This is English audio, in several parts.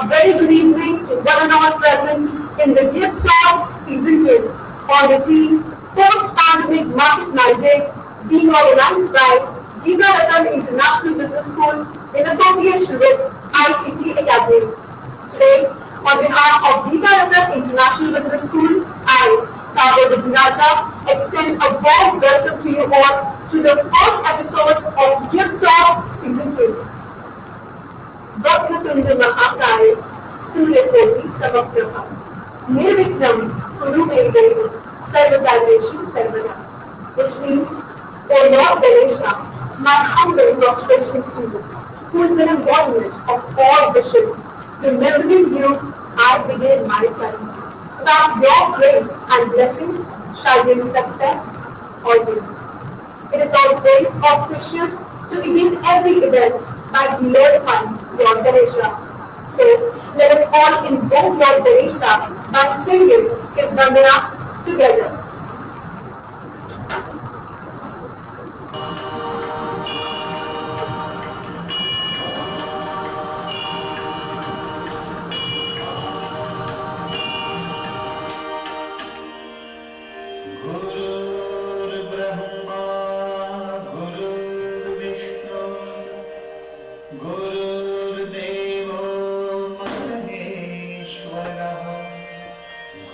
A very good evening to one and all present in the GIBS Talks Season 2 on the theme Post-Pandemic Market Mandate being organized by Gita International Business School in association with ICT Academy. Today, on behalf of Gita International Business School, I, Kavya Vidiraja, extend a warm welcome to you all to the first episode of GIBS Talks Season 2. Vakratunda Mahakaya, Suryakovi Samapraha, Nirvikram Kurumedeva, Sarvadayeshu Sarvada, which means, O Lord Ganesha, my humble prostrations to you, who is an embodiment of all wishes. Remembering you, I begin my studies, so that your grace and blessings shall bring success always. It is always auspicious to begin every event by glorifying Lord Ganesha. So let us all invoke Lord Ganesha by singing his Vandana together.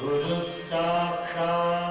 Guru Sakshat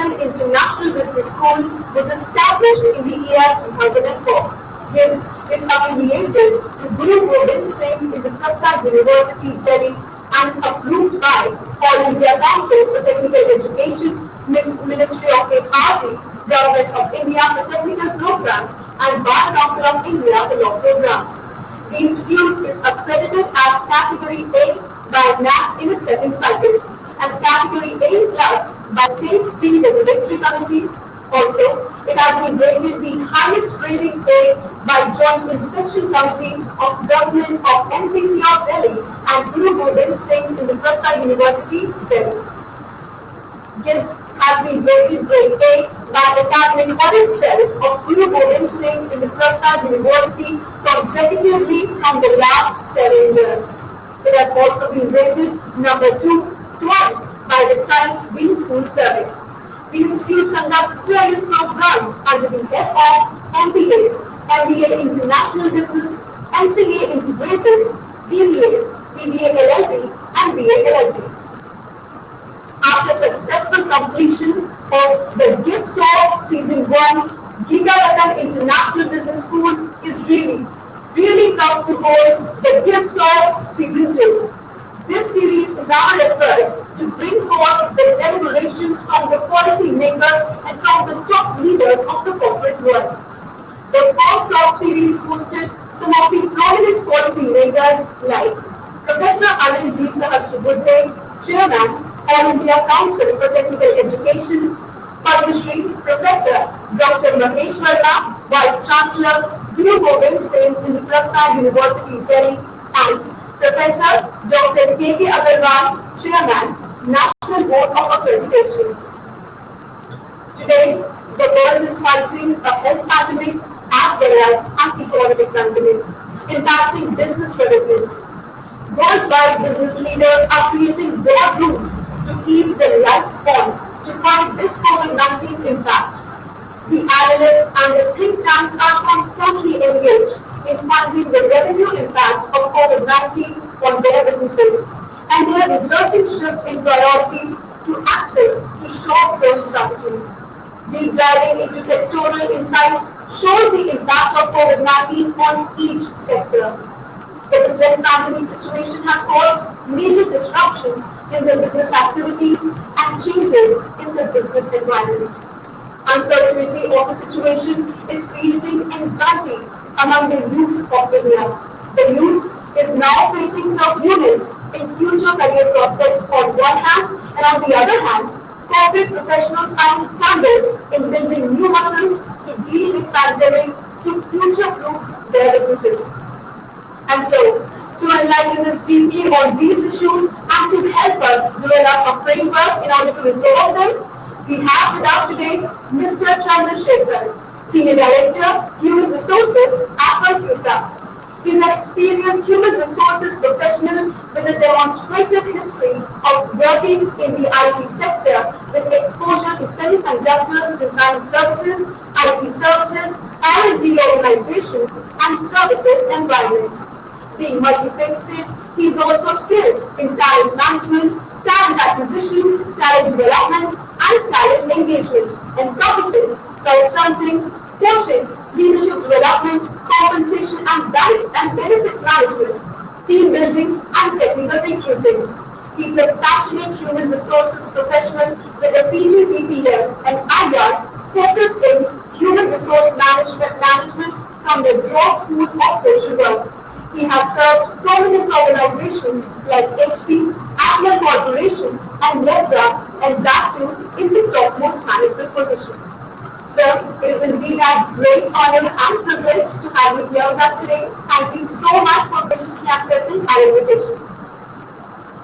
Gingarakan International Business School was established in the year 2004. GIBS is affiliated to Guru Gobind Singh Indraprastha University, Delhi, and is approved by All India Council for Technical Education, Ministry of HRD, Government of India for Technical Programs, and Bar Council of India for Law Programs. The institute is accredited as Category A by NAC in its second cycle, and Category A plus by State Fee Regulatory Committee. Also, it has been rated the highest rating A by Joint Inspection Committee of Government of NCT of Delhi and Guru Gobind Singh Indraprastha University, Delhi. GIBS has been rated grade A by Academic Audit Cell of Guru Gobind Singh Indraprastha University consecutively from the last 7 years. It has also been rated number 2 twice by the Times B School Survey. The institute conducts various programs under the head of MBA, MBA International Business, MCA Integrated, BBA, BBA LLB, and BA LLB. After successful completion of the GIBS Talks Season 1, Gingarakan International Business School is really proud to hold the GIBS Talks Season 2. This series is our effort to bring forth the deliberations from the policy makers and from the top leaders of the corporate world. The first talk series hosted some of the prominent policy makers like Professor Anil G. Sahasrabudhe, Chairman, All India Council for Technical Education, Padma Shri Professor Dr. Mahesh Verma, Vice Chancellor, Guru Gobind Singh Indraprastha University, Delhi, and Professor Dr. K. Agarwal, Chairman, National Board of Accreditation. Today, the world is fighting a health pandemic as well as an economic pandemic, impacting business revenues. Worldwide business leaders are creating broad rules to keep the lights on to fight this COVID-19 impact. The analysts and the think tanks are constantly engaged in finding the revenue impact of COVID-19 on their businesses and their resulting shift in priorities to access to short-term strategies. Deep diving into sectoral insights shows the impact of COVID-19 on each sector. The present pandemic situation has caused major disruptions in the business activities and changes in the business environment. Uncertainty of the situation is creating anxiety among the youth of India. The youth is now facing tough units in future career prospects on one hand, and on the other hand, corporate professionals are entangled in building new muscles to deal with pandemic to future-proof their businesses. And so, to enlighten us deeply on these issues and to help us develop a framework in order to resolve them, we have with us today Mr. Chandrasekhar, Senior Director, Human Resources at Virtusa. He is an experienced human resources professional with a demonstrated history of working in the IT sector with exposure to semiconductors, design services, IT services, R&D organization, and services environment. Being multifaceted, he is also skilled in talent management, talent acquisition, talent development, and talent engagement, encompassing consulting, coaching, leadership development, compensation and benefits management, team building, and technical recruiting. He is a passionate human resources professional with a PGDPM and IR focused in human resource management from the Draw School of Social Work. He has served prominent organizations like HP, Apple Corporation, and Lepra, and that too in the topmost management positions. Sir, it is indeed a great honor and privilege to have you here with us today. Thank you so much for graciously accepting our invitation.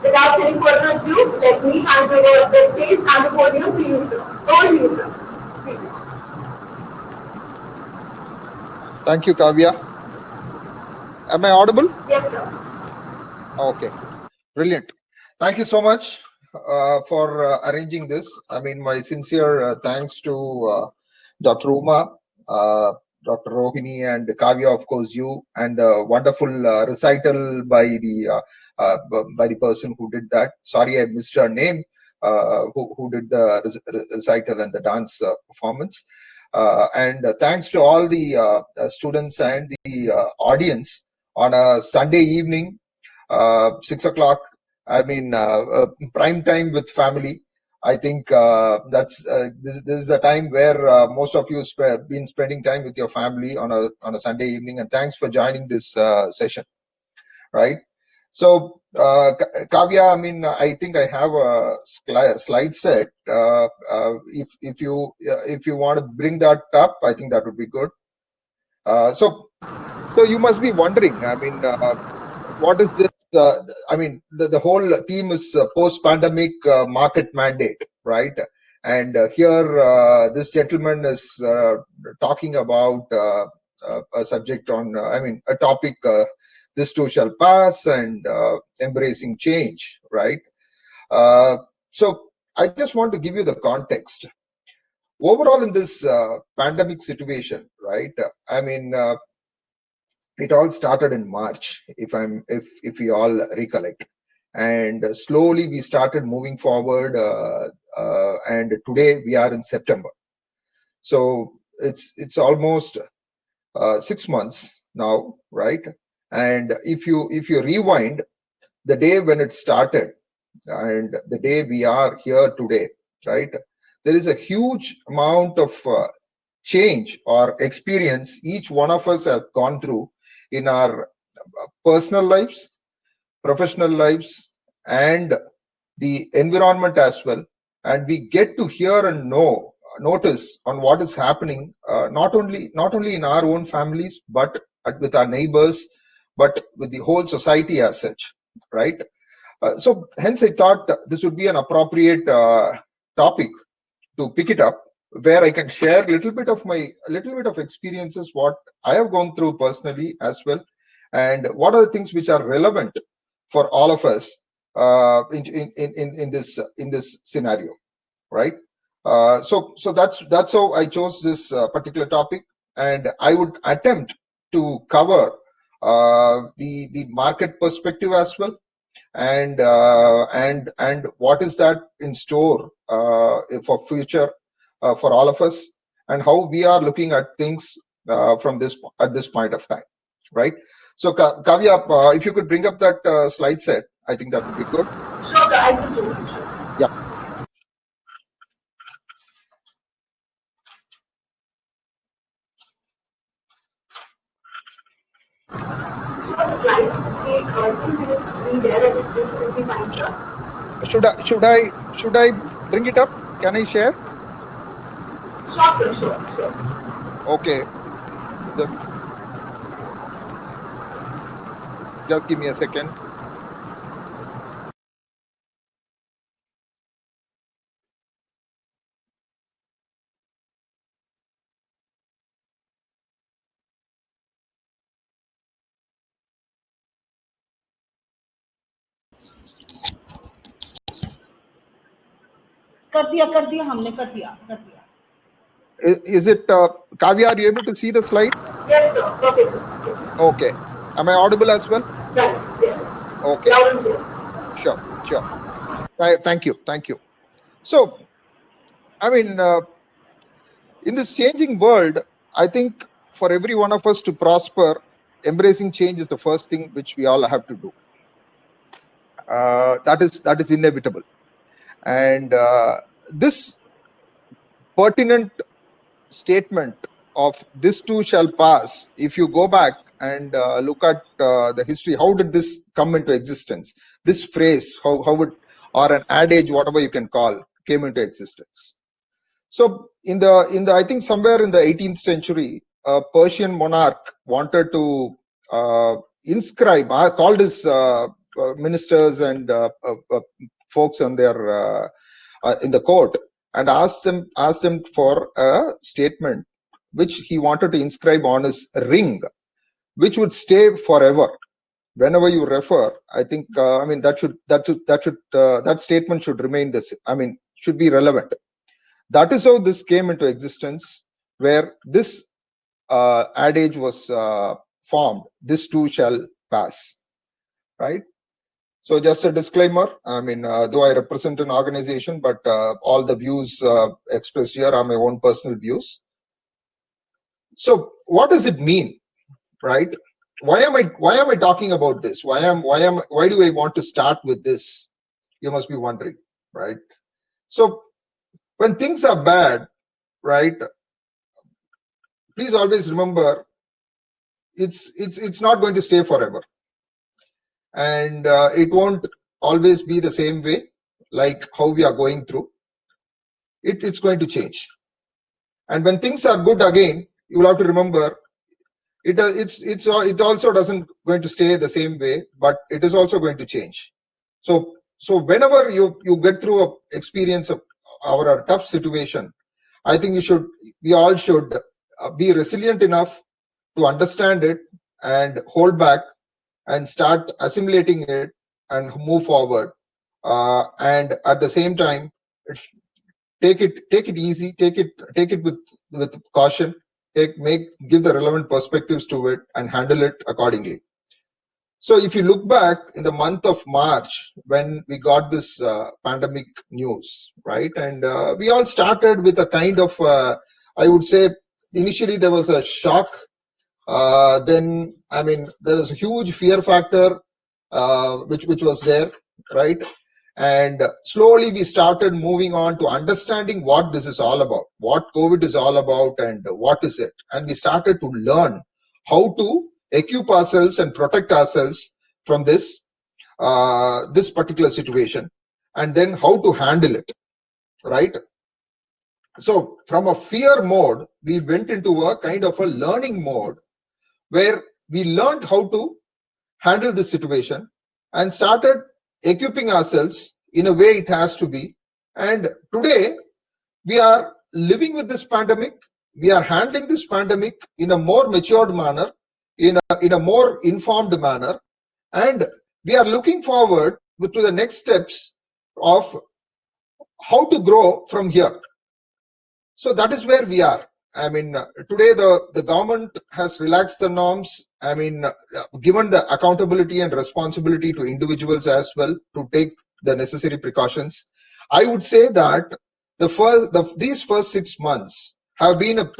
Without any further ado, let me hand over the stage and the podium to you, sir. Over to you, sir. Please. Thank you, Kavya. Am I audible? Yes, sir. Okay, brilliant. Thank you so much for arranging this. I mean, my sincere thanks to Dr. Uma, Dr. Rohini, and Kavya, of course, you, and the wonderful recital by the person who did that. Sorry, I missed her name. who did the recital and the dance performance. And thanks to all the students and the audience on a Sunday evening, 6 o'clock. I mean, prime time with family. I think that's this is a time where most of you been spending time with your family on a Sunday evening. And thanks for joining this session. Right. So, Kavya, I mean, I think I have a slide set. If you want to bring that up, I think that would be good. So you must be wondering. I mean, what is this? I mean, the whole theme is post-pandemic market mandate, right? And here, this gentleman is talking about a subject on, I mean, a topic. This too shall pass, and embracing change, right? So I just want to give you the context. Overall, in this pandemic situation, right? I mean, it all started in March, if we all recollect, and slowly we started moving forward, and today we are in September. So it's almost 6 months now, right? And if you rewind the day when it started and the day we are here today, right? There is a huge amount of change or experience each one of us have gone through in our personal lives, professional lives, and the environment as well. And we get to hear and notice on what is happening, not only in our own families, but with our neighbors, but with the whole society as such, right? So hence I thought this would be an appropriate topic to pick it up, where I can share a little bit of experiences, what I have gone through personally as well, and what are the things which are relevant for all of us in this scenario, right? So that's how I chose this particular topic, and I would attempt to cover the market perspective as well, and what is that in store for future for all of us, and how we are looking at things from this at this point of time, right? So Kavya, if you could bring up that slide set, I think that would be good. Sure, sir. I just do it. Sure. Yeah. So the slides will take 2 minutes to be there on the screen. Will be fine, sir. Should I bring it up? Can I share? Sure, sir. Sure. Okay, just give me a second. कर दिया हमने कर दिया Is it Kavya, are you able to see the slide? Yes, sir. Perfect. Yes. Okay. Am I audible as well? Right. Yes. Okay. Loud and clear. Sure. Thank you. So, I mean, in this changing world, I think for every one of us to prosper, embracing change is the first thing which we all have to do. That is inevitable, and this pertinent statement of "this too shall pass." If you go back and look at the history, how did this come into existence? This phrase, how it, or an adage, whatever you can call, came into existence. So in the I think somewhere in the 18th century, a Persian monarch wanted to inscribe, called his ministers and folks on their in the court, and asked them for a statement which he wanted to inscribe on his ring, which would stay forever. Whenever you refer, I think I mean that statement should remain this. I mean, should be relevant. That is how this came into existence, where this adage was formed: "This too shall pass." Right. So just a disclaimer, I mean, though I represent an organization, but all the views expressed here are my own personal views. So what does it mean, right? Why am I talking about this? Why do I want to start with this? You must be wondering, right? So when things are bad, right, please always remember it's not going to stay forever, and it won't always be the same way like how we are going through. It's going to change. And when things are good again, you will have to remember it also doesn't going to stay the same way, but it is also going to change. So whenever you get through a experience of or a tough situation, I think we all should be resilient enough to understand it and hold back and start assimilating it and move forward. And at the same time, take it easy, take it with caution, give the relevant perspectives to it and handle it accordingly. So if you look back in the month of March when we got this pandemic news, right, and we all started with a kind of I would say initially there was a shock. Then I mean there was a huge fear factor which was there, right? And slowly we started moving on to understanding what this is all about, what COVID is all about, and what is it. And we started to learn how to equip ourselves and protect ourselves from this particular situation, and then how to handle it, right? So from a fear mode, we went into a kind of a learning mode where we learned how to handle the situation and started equipping ourselves in a way it has to be. And today we are living with this pandemic. We are handling this pandemic in a more matured manner, in a more informed manner, and we are looking forward to the next steps of how to grow from here. So that is where we are. I mean, today the government has relaxed the norms. I mean, given the accountability and responsibility to individuals as well to take the necessary precautions. I would say that these first 6 months have been a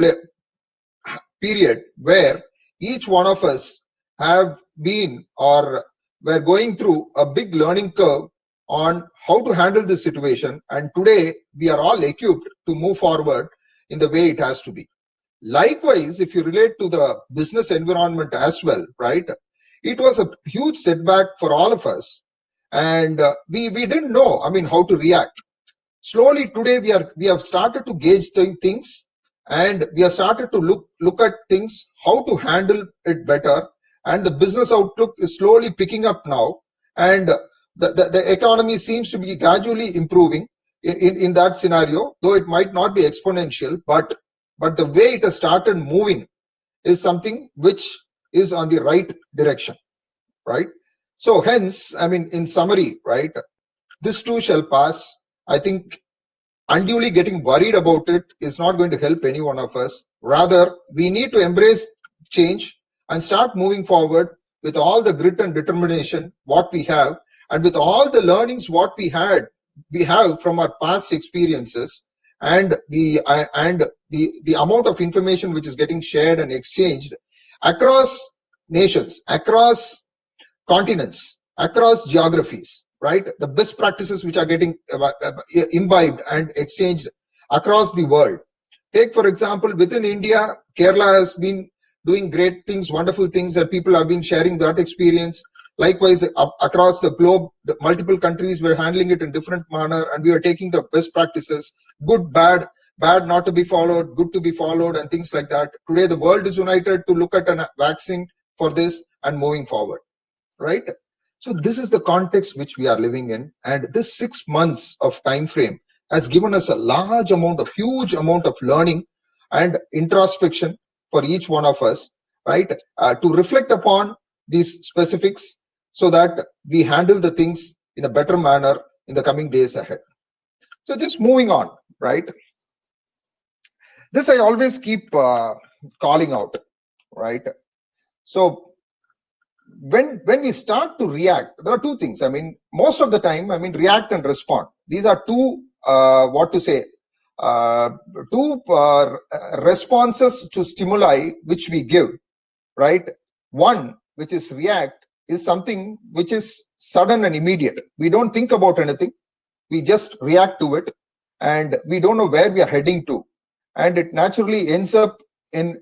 period where each one of us have been or were going through a big learning curve on how to handle this situation, and today we are all equipped to move forward in the way it has to be. Likewise, if you relate to the business environment as well, right, it was a huge setback for all of us, and we didn't know, I mean, how to react. Slowly today we have started to gauge things, and we have started to look at things, how to handle it better, and the business outlook is slowly picking up now, and the economy seems to be gradually improving in that scenario, though it might not be exponential, but the way it has started moving is something which is on the right direction, right? So hence, I mean, in summary, right, this too shall pass. I think unduly getting worried about it is not going to help any one of us. Rather, we need to embrace change and start moving forward with all the grit and determination what we have, and with all the learnings what we have from our past experiences, and the amount of information which is getting shared and exchanged across nations, across continents, across geographies, right? The best practices which are getting imbibed and exchanged across the world. Take, for example, within India, Kerala has been doing great things, wonderful things, and people have been sharing that experience. Likewise, across the globe, the multiple countries were handling it in different manner, and we are taking the best practices, good, bad not to be followed, good to be followed, and things like that. Today, the world is united to look at a vaccine for this and moving forward, right? So this is the context which we are living in, and this 6 months of time frame has given us a huge amount of learning and introspection for each one of us, right? To reflect upon these specifics so that we handle the things in a better manner in the coming days ahead. So just moving on, right? This I always keep calling out, right? So when we start to react, there are two things. I mean, most of the time, I mean, react and respond. These are two, what to say, uh, two responses to stimuli which we give, right? One, which is react, is something which is sudden and immediate. We don't think about anything. We just react to it, and we don't know where we are heading to, and it naturally ends up in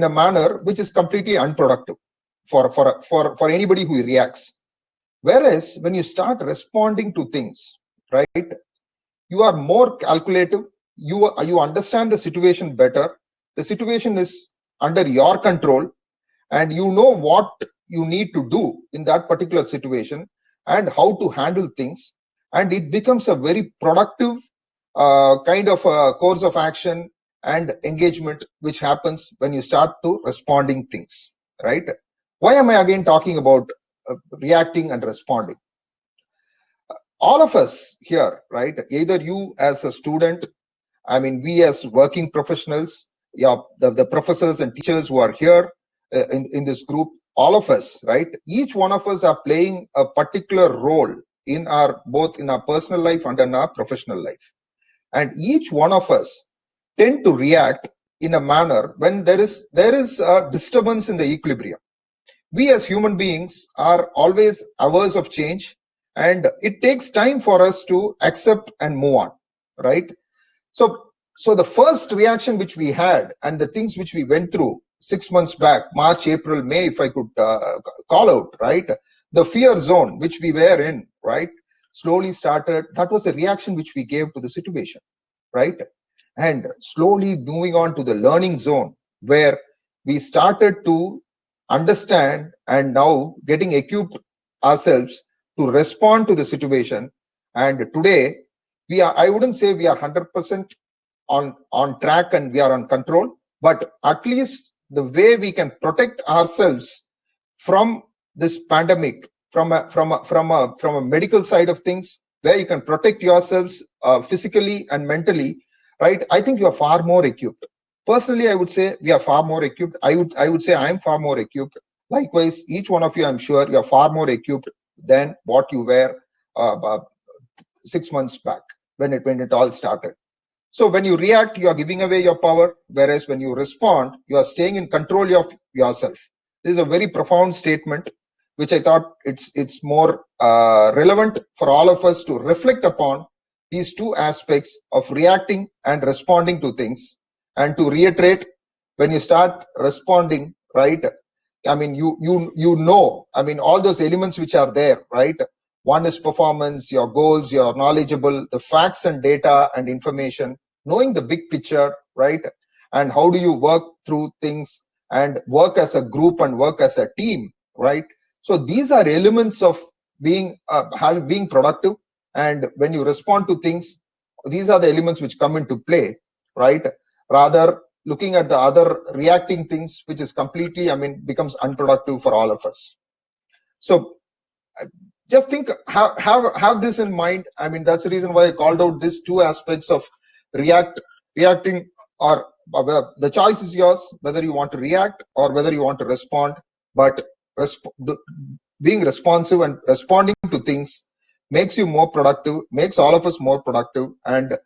a manner which is completely unproductive for anybody who reacts. Whereas when you start responding to things, right, you are more calculative. You understand the situation better. The situation is under your control, and you know what you need to do in that particular situation and how to handle things, and it becomes a very productive kind of a course of action and engagement which happens when you start to responding things, right? Why am I again talking about reacting and responding? All of us here, right, either you as a student, I mean, we as working professionals, yeah, the professors and teachers who are here in this group, all of us, right? Each one of us are playing a particular role in our both in our personal life and in our professional life. And each one of us tend to react in a manner when there is a disturbance in the equilibrium. We as human beings are always averse of change, and it takes time for us to accept and move on, right? So the first reaction which we had and the things which we went through 6 months back, March, April, May, if I could call out, right? The fear zone which we were in, right? Slowly started. That was a reaction which we gave to the situation, right? And slowly moving on to the learning zone where we started to understand and now getting equipped ourselves to respond to the situation. And today we are, I wouldn't say we are 100% on track and we are on control, but at least the way we can protect ourselves from this pandemic, from a medical side of things, where you can protect yourselves physically and mentally, right? I think you are far more equipped. Personally, I would say we are far more equipped. I would say I am far more equipped. Likewise, each one of you, I'm sure you are far more equipped than what you were uh, 6 months back when it all started. So when you react, you are giving away your power, whereas when you respond, you are staying in control of yourself. This is a very profound statement, which I thought it's more relevant for all of us to reflect upon these two aspects of reacting and responding to things. And to reiterate, when you start responding, right? I mean, you know, I mean, all those elements which are there, right? One is performance, your goals, your knowledgeable, the facts and data and information, knowing the big picture, right? And how do you work through things and work as a group and work as a team, right? So these are elements of being being productive. And when you respond to things, these are the elements which come into play, right? Rather looking at the other reacting things, which is completely, I mean, becomes unproductive for all of us. So just think, have this in mind. I mean, that's the reason why I called out these two aspects of reacting, or the choice is yours, whether you want to react or whether you want to respond. But being responsive and responding to things makes you more productive, makes all of us more productive, and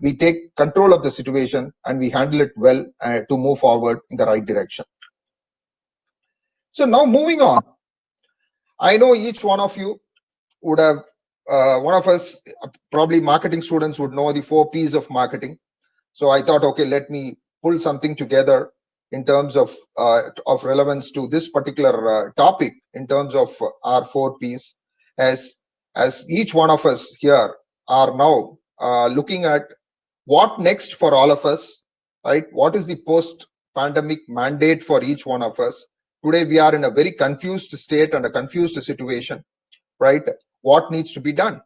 we take control of the situation and we handle it well to move forward in the right direction. So now moving on, I know each one of you would have, one of us, probably marketing students, would know the 4 P's of marketing. So I thought, okay, let me pull something together in terms of relevance to this particular topic in terms of our 4 P's, as each one of us here are now looking at what next for all of us, right? What is the post-pandemic mandate for each one of us? Today we are in a very confused state and a confused situation, right? What needs to be done?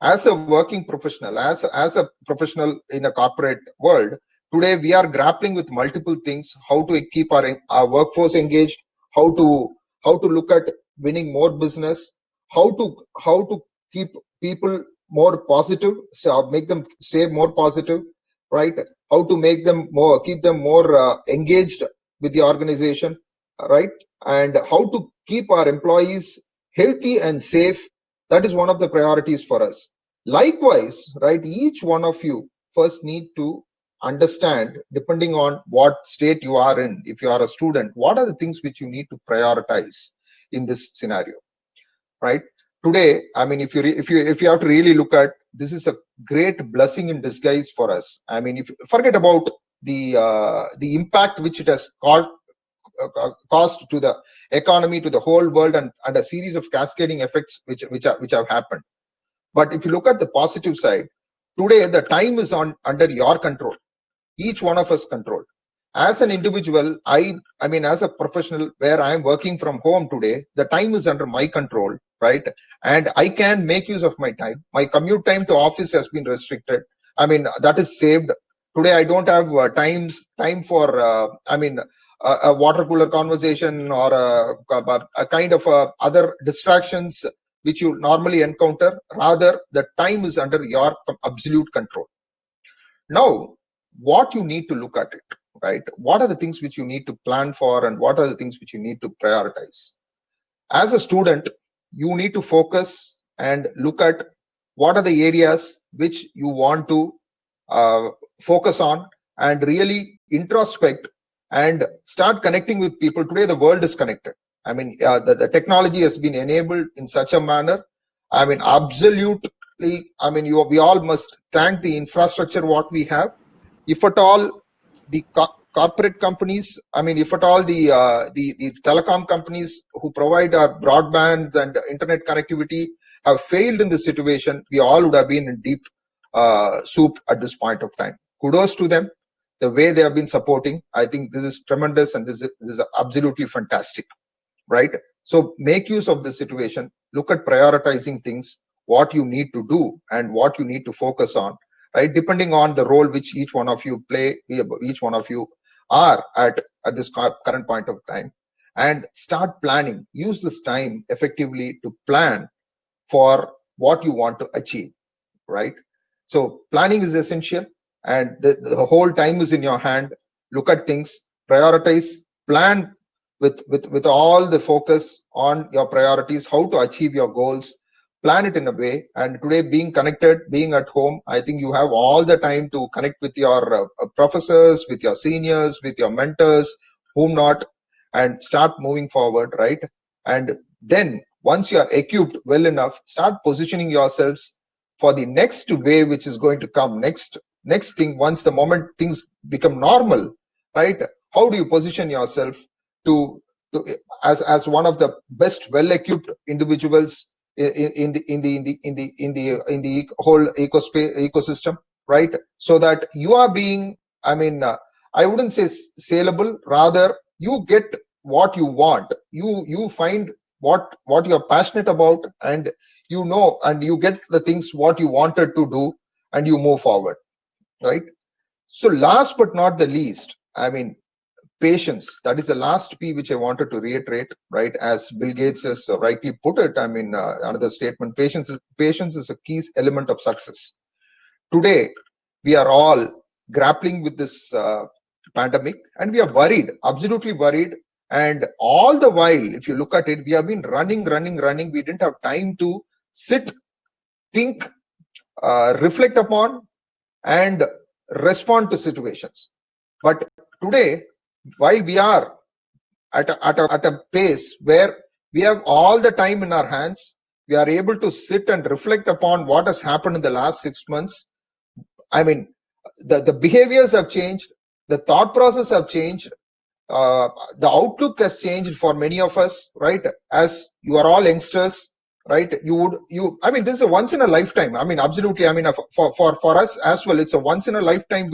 As a working professional, as a professional in a corporate world, today we are grappling with multiple things: how to keep our workforce engaged, how to look at winning more business, how to keep people more positive, so make them stay more positive, right? How to make them more, keep them more engaged with the organization. right? And how to keep our employees healthy and safe. That is one of the priorities for us. Likewise, right, each one of you first need to understand, depending on what state you are in, if you are a student, what are the things which you need to prioritize in this scenario, right? Today, I mean, if you have to really look at, this is a great blessing in disguise for us. I mean, if you forget about the impact which it has caused to the economy, to the whole world, and a series of cascading effects which have happened. But if you look at the positive side, today the time is on under your control, each one of us control. As an individual, I mean, as a professional, where I am working from home today, the time is under my control, right? And I can make use of my time. My commute time to office has been restricted. I mean, that is saved. Today I don't have time for I mean, a water cooler conversation, or a kind of other distractions which you normally encounter. Rather, the time is under your absolute control. Now, what you need to look at it, right? What are the things which you need to plan for, and what are the things which you need to prioritize? As a student, you need to focus and look at what are the areas which you want to uh, focus on, and really introspect and start connecting with people. Today the world is connected. I mean, the technology has been enabled in such a manner. I mean, absolutely, I mean, we all must thank the infrastructure what we have. If at all the corporate companies, I mean, if at all the telecom companies who provide our broadband and internet connectivity have failed in this situation, we all would have been in deep soup at this point of time. Kudos to them, the way they have been supporting. I think this is tremendous, and this is absolutely fantastic, right? So make use of this situation, look at prioritizing things, what you need to do and what you need to focus on, right? Depending on the role which each one of you play, each one of you are at this current point of time, and start planning. Use this time effectively to plan for what you want to achieve, right? So planning is essential, and the whole time is in your hand. Look at things, prioritize, plan with all the focus on your priorities, how to achieve your goals. Plan it in a way. And today, being connected, being at home, I think you have all the time to connect with your professors, with your seniors, with your mentors, whom not, and start moving forward, right? And then once you are equipped well enough, start positioning yourselves for the next wave which is going to come. Next thing, once the moment things become normal, right? How do you position yourself to as one of the best well equipped individuals in the whole ecosystem, right? So that you are being, I mean, I wouldn't say saleable, rather you get what you want. You find what you're passionate about, and you know, and you get the things what you wanted to do, and you move forward, right? So last but not the least, I mean, patience. That is the last P which I wanted to reiterate, right? As Bill Gates has rightly put it, I mean, another statement, patience is a key element of success. Today we are all grappling with this pandemic, and we are worried, absolutely worried. And all the while, if you look at it, we have been running. We didn't have time to sit, think, reflect upon, and respond to situations. But today, while we are at a pace where we have all the time in our hands, we are able to sit and reflect upon what has happened in the last 6 months. I mean, the behaviors have changed, the thought process have changed, the outlook has changed for many of us, right? As you are all youngsters, right? I mean, this is a once in a lifetime. I mean, absolutely. I mean, for us as well, it's a once in a lifetime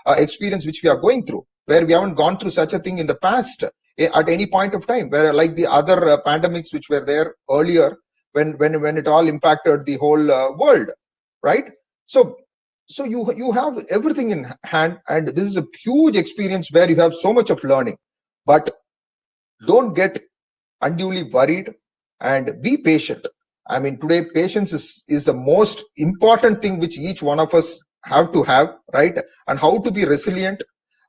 experience which we are going through, where we haven't gone through such a thing in the past at any point of time, where like the other pandemics which were there earlier, when it all impacted the whole world, right? So you have everything in hand, and this is a huge experience where you have so much of learning. But don't get unduly worried, and be patient. I mean, today patience is the most important thing which each one of us have to have, right? And how to be resilient,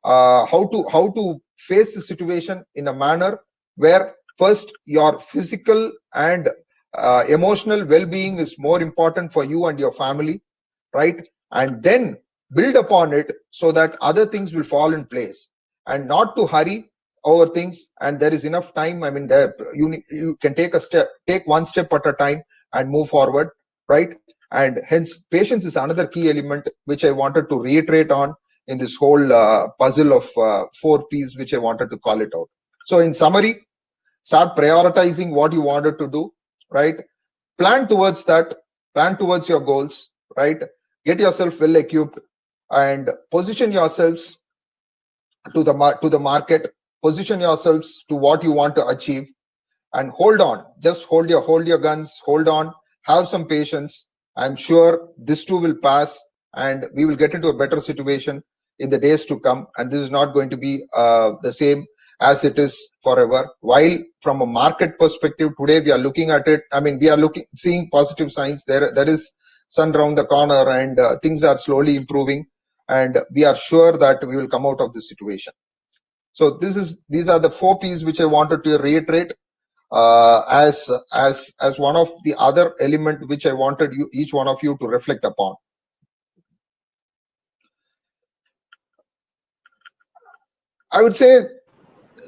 how to face the situation in a manner where first your physical and emotional well-being is more important for you and your family, right? And then build upon it so that other things will fall in place, and not to hurry over things. And there is enough time. I mean, there you can take one step at a time and move forward, right? And hence patience is another key element which I wanted to reiterate on in this whole puzzle of 4 P's, which I wanted to call it out. So in summary, start prioritizing what you wanted to do, right? Plan towards that, plan towards your goals, right? Get yourself well equipped and position yourselves to the market, position yourselves to what you want to achieve, and hold on. Just hold your guns, hold on, have some patience. I'm sure this too will pass, and we will get into a better situation in the days to come, and this is not going to be the same as it is forever. While from a market perspective today we are looking at it, I mean, we are seeing positive signs. There is sun around the corner, and things are slowly improving, and we are sure that we will come out of this situation. So these are the 4 P's which I wanted to reiterate as one of the other element which I wanted each one of you to reflect upon. I would say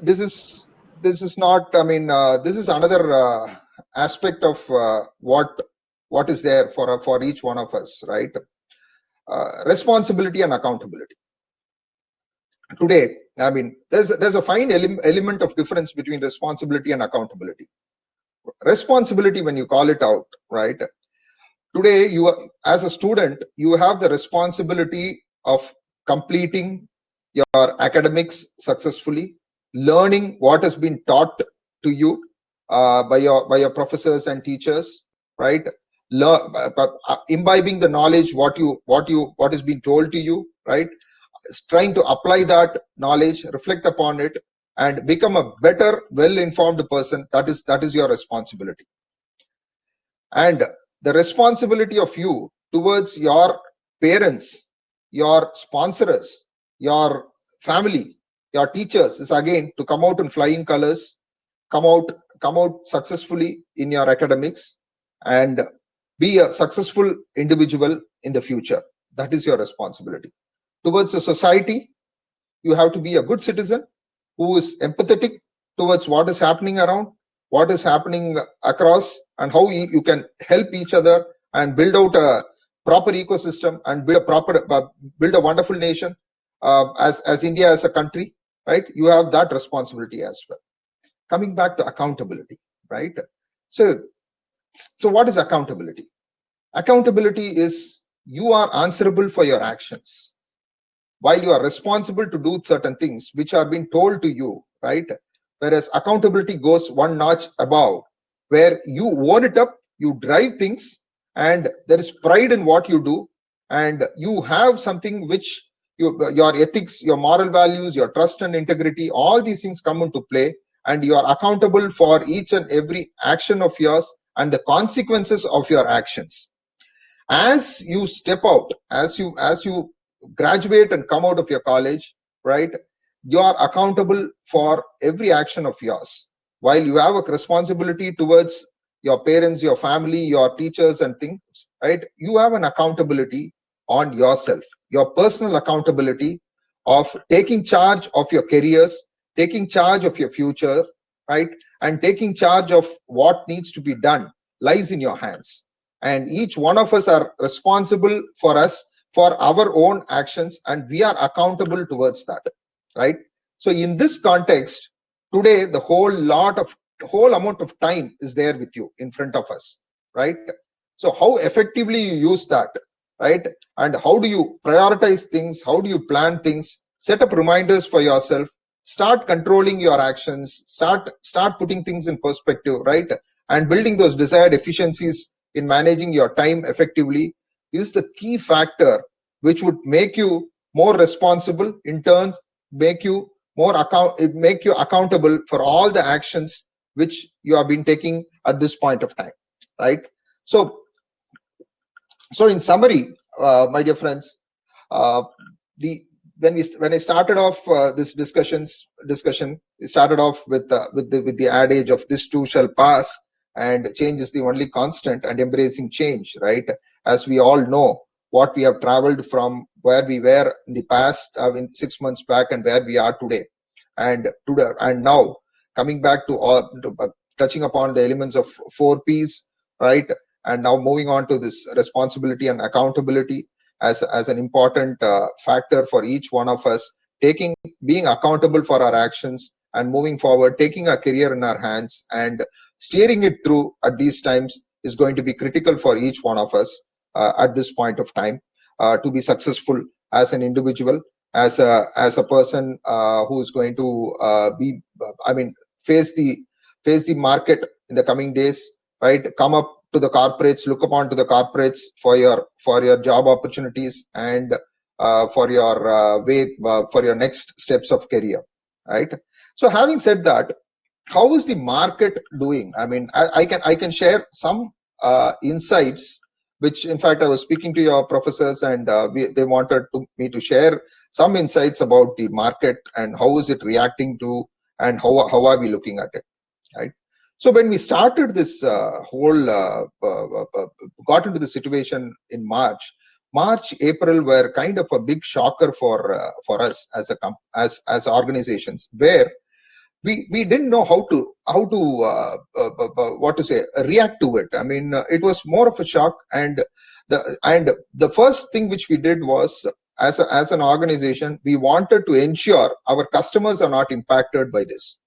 this is not, I mean, this is another aspect of what is there for each one of us, right? Responsibility and accountability. Today, I mean, there's a fine element of difference between responsibility and accountability. Responsibility, when you call it out, right? Today, as a student, you have the responsibility of completing your academics successfully, learning what has been taught to you by your professors and teachers, right? Imbibing the knowledge what has been told to you, right? Trying to apply that knowledge, reflect upon it, and become a better, well-informed person. That is your responsibility. And the responsibility of you towards your parents, your sponsors, your family, your teachers is again to come out in flying colors, come out successfully in your academics, and be a successful individual in the future. That is your responsibility. Towards the society, you have to be a good citizen who is empathetic towards what is happening around, what is happening across, and how you can help each other and build out a proper ecosystem and build a wonderful nation as India as a country, right? You have that responsibility as well. Coming back to accountability, right? So what is accountability? Accountability is you are answerable for your actions, while you are responsible to do certain things which are being told to you, right? Whereas accountability goes one notch above, where you own it up, you drive things, and there is pride in what you do, and you have something which your ethics, your moral values, your trust and integrity, all these things come into play, and you are accountable for each and every action of yours and the consequences of your actions. As you step out, as you graduate and come out of your college, right, you are accountable for every action of yours. While you have a responsibility towards your parents, your family, your teachers and things, right, you have an accountability on yourself, your personal accountability of taking charge of your careers, taking charge of your future, right, and taking charge of what needs to be done lies in your hands. And each one of us are responsible for our own actions, and we are accountable towards that, right? So in this context, today the whole amount of time is there with you in front of us, right? So how effectively you use that, right? And how do you prioritize things? How do you plan things? Set up reminders for yourself, start controlling your actions, start putting things in perspective, right? And building those desired efficiencies in managing your time effectively is the key factor which would make you more responsible, in turn make you accountable for all the actions which you have been taking at this point of time, right? So in summary, my dear friends, the when I started off this discussion, we started off with the adage of this too shall pass, and change is the only constant, and embracing change, right? As we all know, what we have traveled from where we were in the past, in 6 months back, and where we are today, and now coming back to all touching upon the elements of 4 Ps, right? And now moving on to this responsibility and accountability as an important factor for each one of us, being accountable for our actions and moving forward, taking our career in our hands and steering it through at these times is going to be critical for each one of us at this point of time to be successful as an individual, as a person who is going to face the market in the coming days, right? Come up to the corporates, look upon to the corporates for your job opportunities and for your for your next steps of career, right? So having said that, how is the market doing? I mean, I can share some insights, which in fact I was speaking to your professors, and they wanted me to share some insights about the market and how is it reacting to, and how are we looking at it, right? So when we started this got into the situation in March, April were kind of a big shocker for us as organizations, where we didn't know how to what to say, react to it. I mean, it was more of a shock, and the first thing which we did was, as an organization, we wanted to ensure our customers are not impacted by this,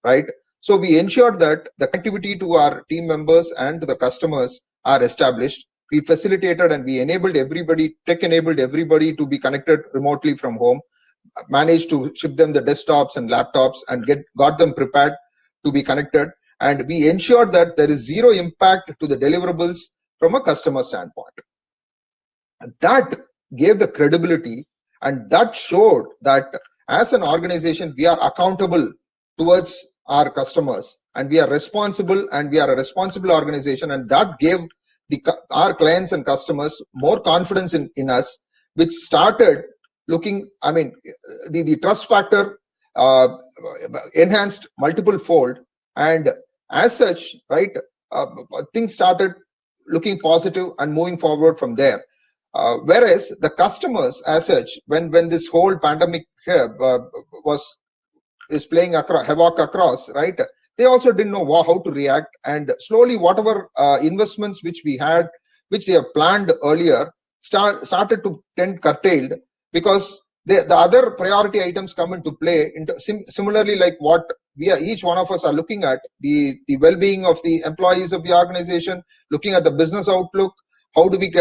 right? So we ensured that the connectivity to our team members and to the customers are established. We facilitated and we enabled everybody, tech enabled everybody to be connected remotely from home, managed to ship them the desktops and laptops and got them prepared to be connected. And we ensured that there is zero impact to the deliverables from a customer standpoint. That gave the credibility, and that showed that as an organization, we are accountable towards our customers, and we are responsible, and we are a responsible organization, and that gave our clients and customers more confidence in us, which started looking, I mean, the trust factor enhanced multiple fold, and as such, right, things started looking positive and moving forward from there. Whereas the customers, as such, when this whole pandemic is playing havoc across, right? They also didn't know how to react, and slowly, whatever investments which we had, which they have planned earlier, started to tend curtailed, because the other priority items come into play. Similarly, like what each one of us are looking at, the well-being of the employees of the organization, looking at the business outlook. How do we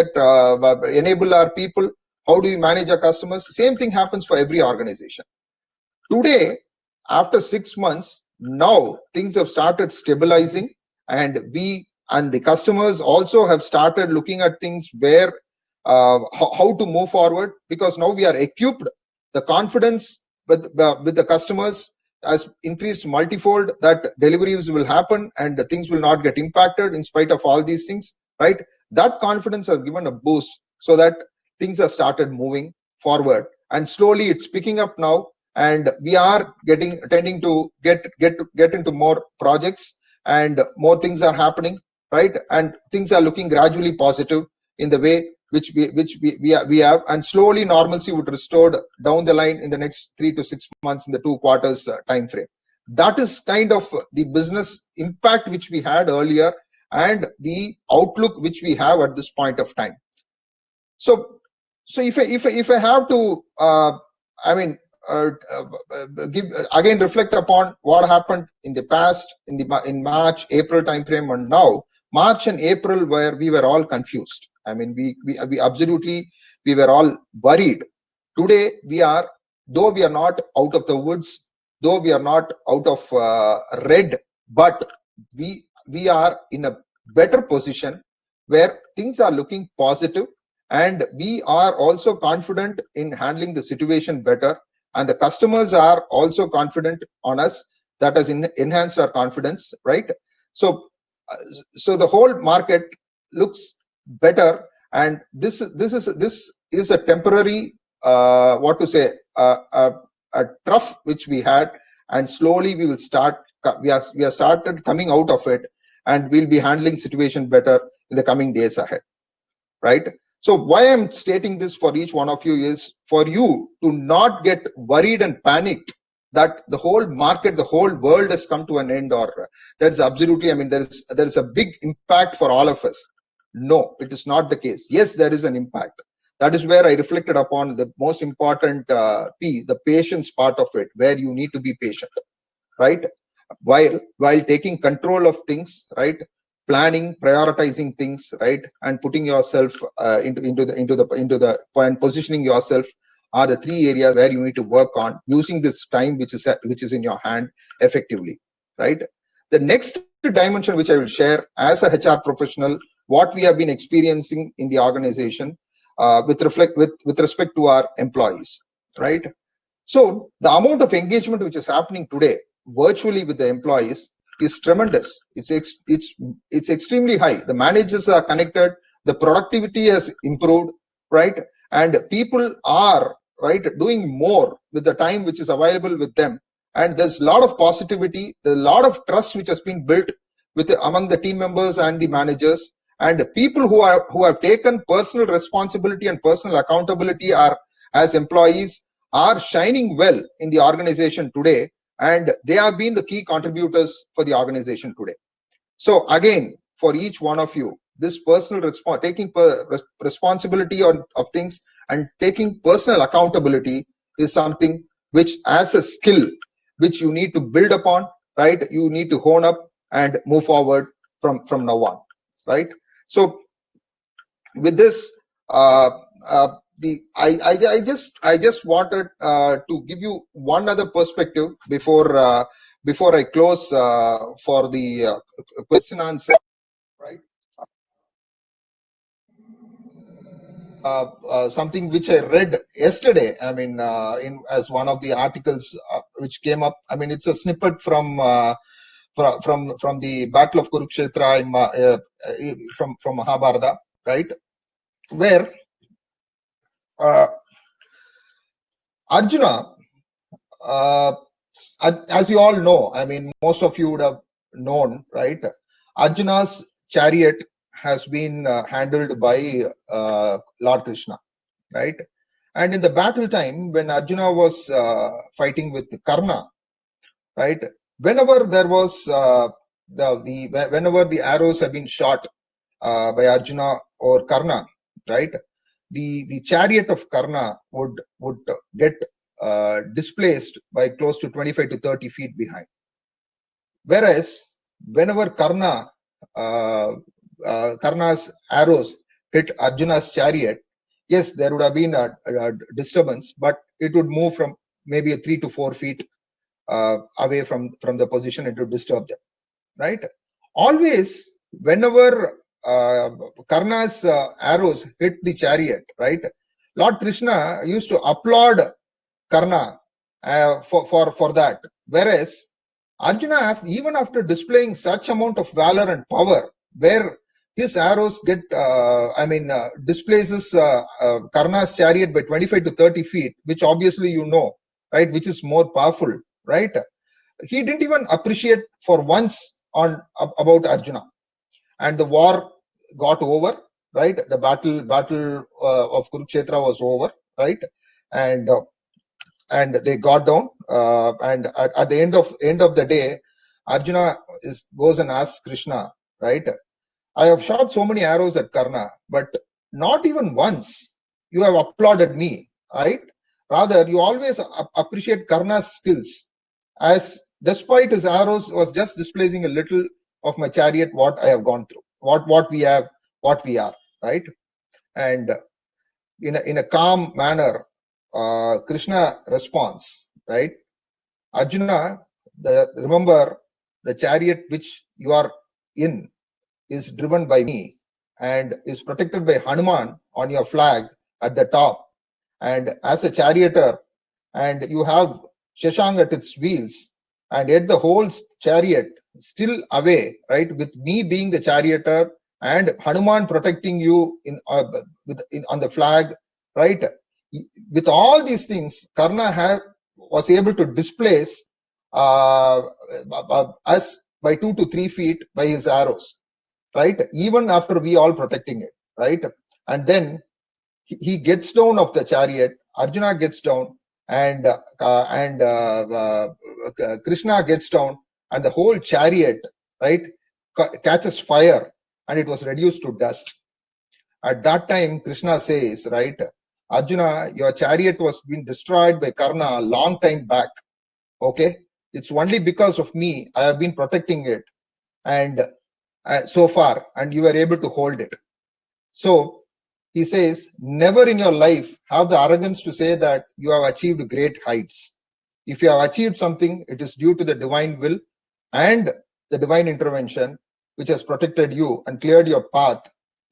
enable our people? How do we manage our customers? Same thing happens for every organization. Today, after 6 months, now things have started stabilizing, and the customers also have started looking at things where how to move forward, because now we are equipped. The confidence with the customers has increased multifold, that deliveries will happen and the things will not get impacted in spite of all these things, right? That confidence has given a boost, so that things have started moving forward, and slowly it's picking up now, and we are tending to get into more projects, and more things are happening, right? And things are looking gradually positive in the way which we have, and slowly normalcy would restored down the line in the next 3 to 6 months, in the 2 quarters time frame. That is kind of the business impact which we had earlier, and the outlook which we have at this point of time. So if I have to reflect upon what happened in the past, in March, April timeframe, and now March and April, where we were all confused. I mean, we absolutely, we were all worried. Today, though we are not out of the woods, though we are not out of red, but we are in a better position where things are looking positive, and we are also confident in handling the situation better, and the customers are also confident on us. That has enhanced our confidence, right? So the whole market looks better, and this is a temporary a trough which we had, and slowly we will start. We are started coming out of it, and we'll be handling situation better in the coming days ahead, right? So why I'm stating this for each one of you is for you to not get worried and panicked that the whole market, the whole world has come to an end, or that's absolutely, I mean, there is a big impact for all of us. No, it is not the case. Yes, there is an impact. That is where I reflected upon the most important P, the patience part of it, where you need to be patient, right? While taking control of things, right? Planning, prioritizing things, right? And putting yourself into the and positioning yourself are the three areas where you need to work on using this time which is in your hand effectively, right? The next dimension which I will share as a HR professional, what we have been experiencing in the organization with respect to our employees, right? So the amount of engagement which is happening today virtually with the employees is tremendous. It's extremely high. The managers are connected. The productivity has improved, right? And people are doing more with the time which is available with them. And there's a lot of positivity, there's a lot of trust which has been built among the team members and the managers. And the people who have taken personal responsibility and personal accountability are as employees are shining well in the organization today, and they have been the key contributors for the organization today. So again, for each one of you, this personal taking responsibility of things and taking personal accountability is something which, as a skill, which you need to build upon, right? You need to hone up and move forward from now on, right? So with this, I just wanted to give you one other perspective before I close for the question answer, right? Something which I read yesterday. I mean, in as one of the articles which came up. I mean, it's a snippet from the Battle of Kurukshetra from Mahabharata, right? Where Arjuna, as you all know, I mean, most of you would have known, right? Arjuna's chariot has been handled by Lord Krishna, right? And in the battle time, when Arjuna was fighting with Karna, right? Whenever there was whenever the arrows have been shot by Arjuna or Karna, right? The chariot of Karna would get displaced by close to 25 to 30 feet behind. Whereas whenever Karna's arrows hit Arjuna's chariot, yes, there would have been a disturbance, but it would move from maybe 3 to 4 feet away from the position and to disturb them, right? Always, whenever Karna's arrows hit the chariot, right? Lord Krishna used to applaud Karna for that. Whereas Arjuna, even after displaying such amount of valor and power, where his arrows get, displaces Karna's chariot by 25 to 30 feet, which obviously you know, right? Which is more powerful, right? He didn't even appreciate for once about Arjuna, and the war got over, right? The battle of Kurukshetra was over, right? And they got down, and at the end of the day, Arjuna goes and asks Krishna, right? I have shot so many arrows at Karna, but not even once you have applauded me, right? Rather, you always appreciate Karna's skills, as despite his arrows was just displacing a little of my chariot, what I have gone through, what we are, right? And in a calm manner, Krishna responds, right? Arjuna, remember, the chariot which you are in is driven by me and is protected by Hanuman on your flag at the top. And as a charioteer, and you have Shashang at its wheels, and yet the whole chariot still away, right? With me being the charioteer and Hanuman protecting you on the flag, right? with all these things, Karna was able to displace us by 2 to 3 feet by his arrows, right? Even after we all protecting it, right? And then he gets down of the chariot. Arjuna gets down, and Krishna gets down, and the whole chariot, right, catches fire, and it was reduced to dust. At that time, Krishna says, right, Arjuna, your chariot was being destroyed by Karna a long time back. Okay, it's only because of me I have been protecting it, and so far, and you were able to hold it. So he says, never in your life have the arrogance to say that you have achieved great heights. If you have achieved something, it is due to the divine will and the divine intervention, which has protected you and cleared your path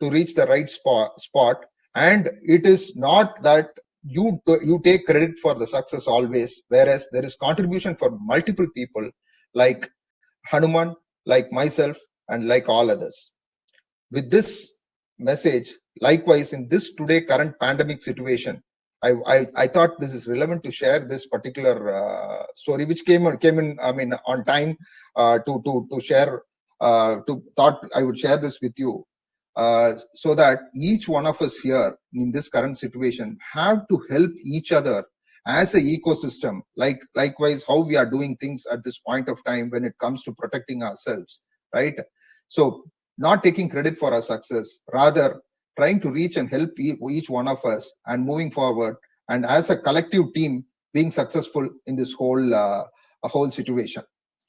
to reach the right spot. And it is not that you take credit for the success always, whereas there is contribution for multiple people like Hanuman, like myself, and like all others. With this message, likewise in this today current pandemic situation, I thought this is relevant to share this particular story, which came in, I mean, on time to share. Thought I would share this with you, so that each one of us here in this current situation have to help each other as a ecosystem. Likewise, how we are doing things at this point of time when it comes to protecting ourselves, right? So not taking credit for our success, rather trying to reach and help each one of us and moving forward, and as a collective team being successful in this whole situation,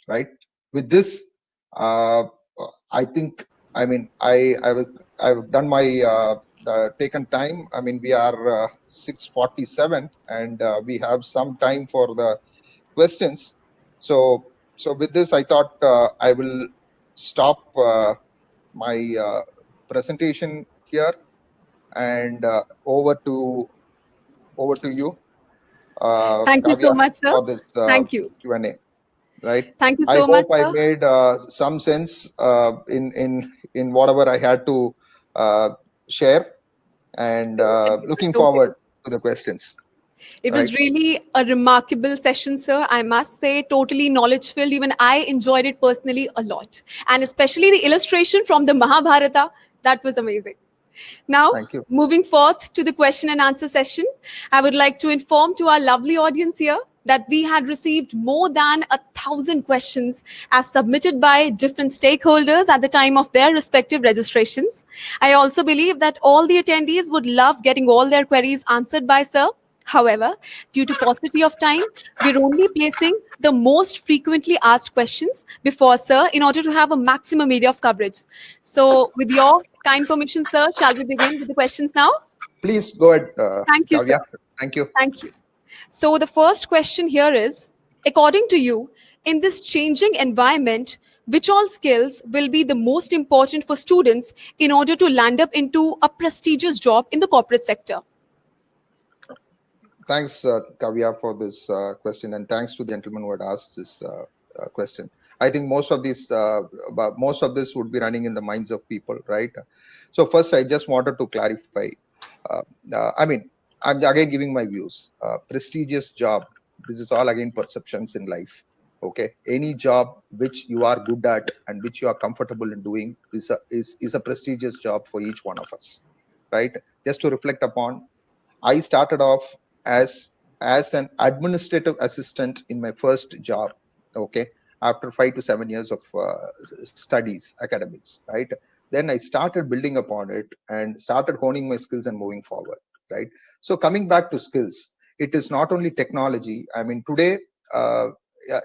right? With this, I think, I mean, I've done my taken time. I mean, we are 6:47, and we have some time for the questions. So with this, I thought I will stop my presentation here, and over to you, Thank you so Kavya, much, sir. for this Thank you. Q&A. Right. Thank you I so much, hope I sir. made some sense in whatever I had to share, and looking Totally. forward to the questions. It Right. was really a remarkable session, sir. I must say, totally knowledge filled. Even I enjoyed it personally a lot. And especially the illustration from the Mahabharata, that was amazing. Now, Thank you. moving forth to the question and answer session, I would like to inform to our lovely audience here that we had received more than 1,000 questions as submitted by different stakeholders at the time of their respective registrations. I also believe that all the attendees would love getting all their queries answered by sir. However, due to paucity of time, we're only placing the most frequently asked questions before sir in order to have a maximum area of coverage. So, with your kind permission, sir, shall we begin with the questions now? Please go ahead, Thank you, sir. Kavya. Thank you. Thank you. So, the first question here is, according to you, in this changing environment, which all skills will be the most important for students in order to land up into a prestigious job in the corporate sector? Thanks, Kavya, for this question, and thanks to the gentleman who had asked this question. I think most of this would be running in the minds of people, right? So first, I just wanted to clarify. I mean, I'm again giving my views. Prestigious job. This is all again perceptions in life. Okay, any job which you are good at and which you are comfortable in doing is a prestigious job for each one of us, right? Just to reflect upon, I started off as an administrative assistant in my first job. Okay, after 5 to 7 years of studies, academics, right? Then I started building upon it and started honing my skills and moving forward, right? So coming back to skills, it is not only technology. I mean, today,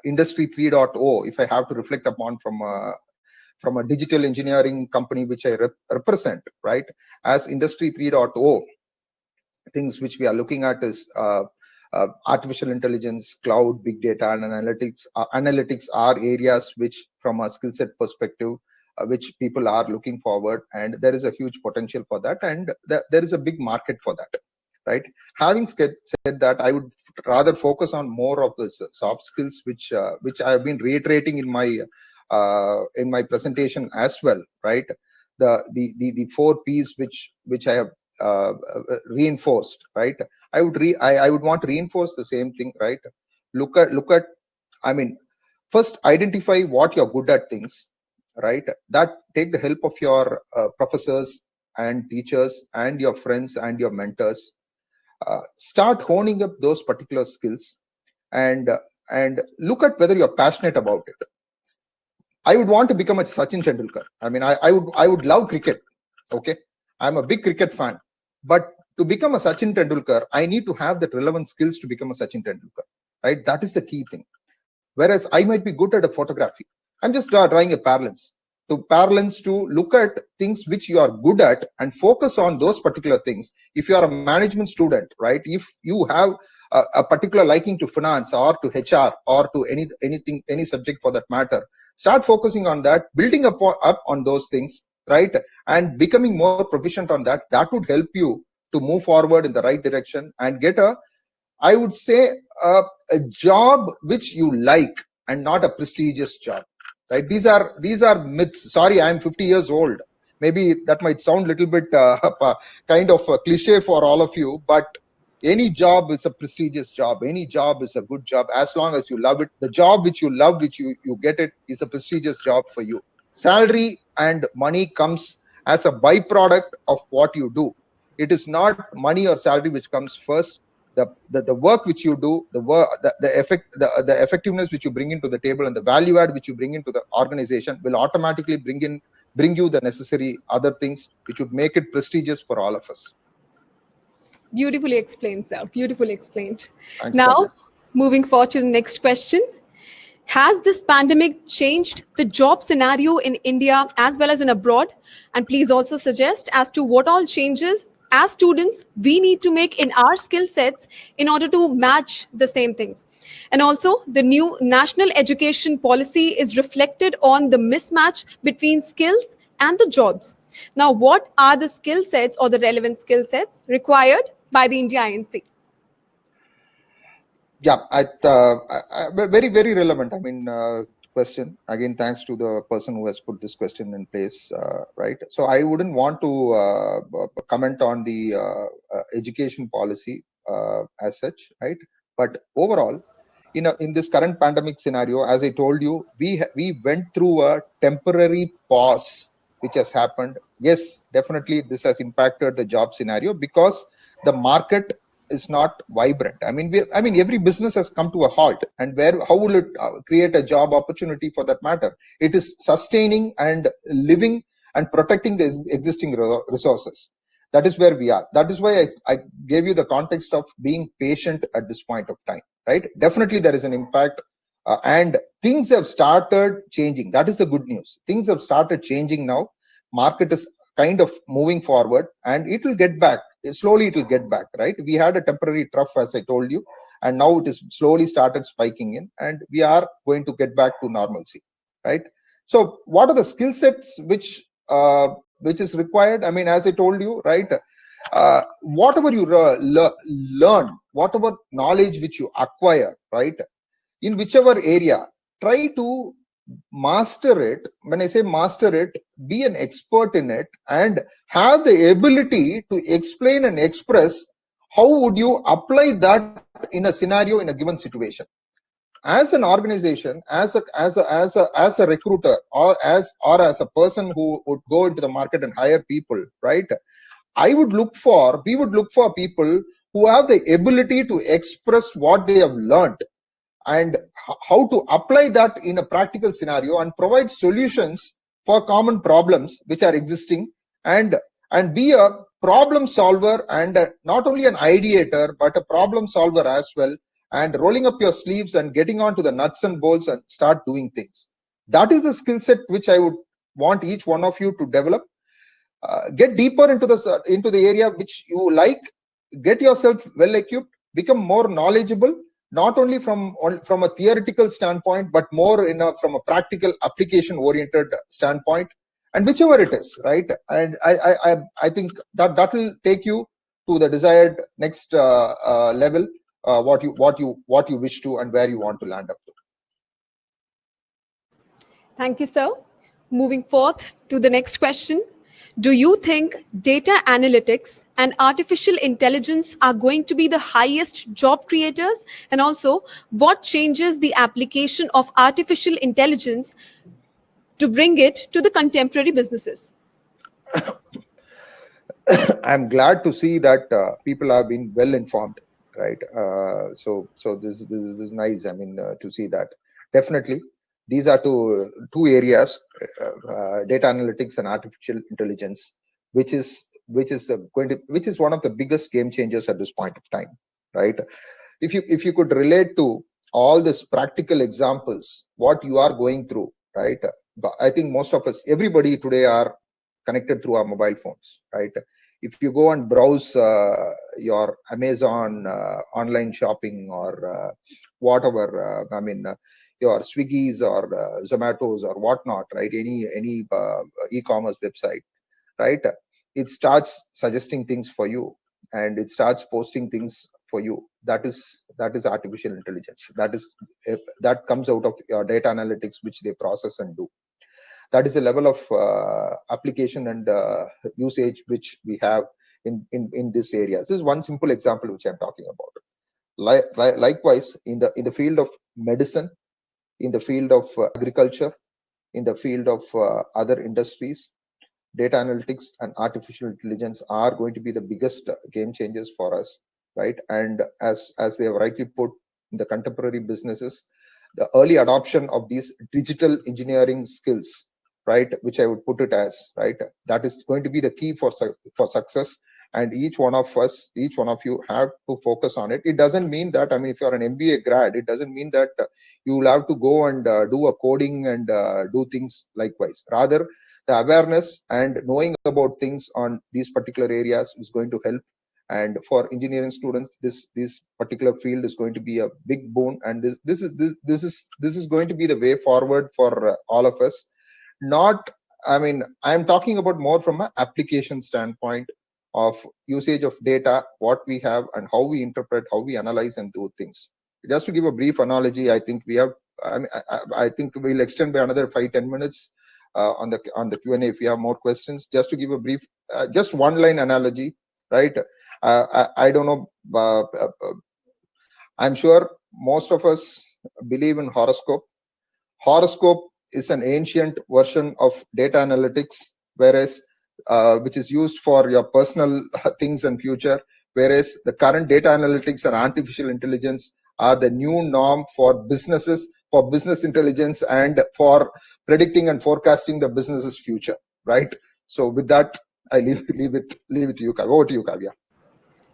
industry 3.0, if I have to reflect upon from a digital engineering company which I represent, right? As industry 3.0, things which we are looking at is artificial intelligence, cloud, big data, and analytics. Analytics are areas which, from a skill set perspective, which people are looking forward, and there is a huge potential for that, and there is a big market for that, right? Having said that, I would rather focus on more of the soft skills, which I have been reiterating in my presentation as well, right? The 4 P's which I have reinforced, right? I would want to reinforce the same thing, right? Look at, I mean, first identify what you're good at things, right? That take the help of your professors and teachers and your friends and your mentors. Start honing up those particular skills, and look at whether you're passionate about it. I would want to become a Sachin Tendulkar. I mean, I would love cricket. Okay, I'm a big cricket fan, but to become a Sachin Tendulkar, I need to have that relevant skills to become a Sachin Tendulkar, right? That is the key thing. Whereas I might be good at a photography. I'm just drawing a parallels. To look at things which you are good at and focus on those particular things. If you are a management student, right? If you have a particular liking to finance or to HR or to any subject for that matter, start focusing on that, building up on those things, right? And becoming more proficient on that. That would help you to move forward in the right direction and get I would say a job which you like and not a prestigious job, right? These are myths. Sorry, I'm 50 years old. Maybe that might sound a little bit kind of a cliche for all of you, but any job is a prestigious job. Any job is a good job as long as you love it. The job which you love, which you get it, is a prestigious job for you. Salary and money comes as a byproduct of what you do. It is not money or salary which comes first. The work which you do, the effectiveness which you bring into the table, and the value add which you bring into the organization will automatically bring you the necessary other things which would make it prestigious for all of us. Beautifully explained, sir. Beautifully explained. Thanks, Now, Kavya. moving forward to the next question. Has this pandemic changed the job scenario in India as well as in abroad? And please also suggest as to what all changes as students we need to make in our skill sets in order to match the same things. And also, the new national education policy is reflected on the mismatch between skills and the jobs. Now, what are the skill sets or the relevant skill sets required by the India INC? Yeah, very relevant. I mean, question again. Thanks to the person who has put this question in place, right? So I wouldn't want to comment on the education policy as such, right? But overall, in this current pandemic scenario, as I told you, we went through a temporary pause which has happened. Yes, definitely this has impacted the job scenario because the market is not vibrant. I mean, every business has come to a halt, and how will it create a job opportunity for that matter? It is sustaining and living and protecting the existing resources. That is where we are. That is why I gave you the context of being patient at this point of time, right? Definitely there is an impact, and things have started changing. That is the good news. Things have started changing now. Market is kind of moving forward, and it will get back slowly. It will get back, right? We had a temporary trough, as I told you, and now it is slowly started spiking in, and we are going to get back to normalcy, right? So what are the skill sets which is required? I mean, as I told you, right, whatever you learn, whatever knowledge which you acquire, right, in whichever area, try to master it. When I say master it, be an expert in it and have the ability to explain and express how would you apply that in a scenario, in a given situation. As an organization, as a recruiter, or as a person who would go into the market and hire people, right, we would look for people who have the ability to express what they have learned and how to apply that in a practical scenario and provide solutions for common problems which are existing, and be a problem solver, and not only an ideator but a problem solver as well, and rolling up your sleeves and getting on to the nuts and bolts and start doing things. That is the skill set which I would want each one of you to develop. Get deeper into the area which you like. Get yourself well equipped, become more knowledgeable, not only from a theoretical standpoint but more from a practical application oriented standpoint, and whichever it is, right? And I think that will take you to the desired next level, what you wish to and where you want to land up to. Thank you, sir. Moving forth to the next question. Do you think data analytics and artificial intelligence are going to be the highest job creators? And also, what changes the application of artificial intelligence to bring it to the contemporary businesses? I'm glad to see that people have been well informed, right? So this is nice. I mean, to see that. Definitely, these are two areas: data analytics and artificial intelligence, which is one of the biggest game changers at this point of time, right? If you could relate to all these practical examples, what you are going through, right? But I think most of us, everybody today, are connected through our mobile phones, right? If you go and browse your Amazon online shopping, or whatever, your Swiggy's or Zomatos or whatnot, right? Any e-commerce website, right? It starts suggesting things for you, and it starts posting things for you. That is artificial intelligence. That comes out of your data analytics, which they process and do. That is the level of application and usage which we have in this area. This is one simple example which I'm talking about. Likewise, in the field of medicine, in the field of agriculture, in the field of other industries, data analytics and artificial intelligence are going to be the biggest game changers for us, right? And as they have rightly put, in the contemporary businesses, the early adoption of these digital engineering skills, right, which I would put it as, right, that is going to be the key for success. And each one of us, each one of you, have to focus on it. It doesn't mean that, I mean, if you're an MBA grad, it doesn't mean that you will have to go and do a coding and do things likewise. Rather, the awareness and knowing about things on these particular areas is going to help. And for engineering students, this particular field is going to be a big boon, and this is going to be the way forward for all of us. Not, I mean, I'm talking about more from an application standpoint of usage of data, what we have, and how we interpret, how we analyze and do things. Just to give a brief analogy, I think we have, I think we'll extend by another 5-10 minutes on the Q&A if you have more questions. Just to give a brief, just one line analogy, right? I don't know, I'm sure most of us believe in horoscope. Horoscope is an ancient version of data analytics, whereas which is used for your personal things and future, whereas the current data analytics and artificial intelligence are the new norm for businesses, for business intelligence, and for predicting and forecasting the business's future, right? So with that, I leave it to you. Over to you, Kavya.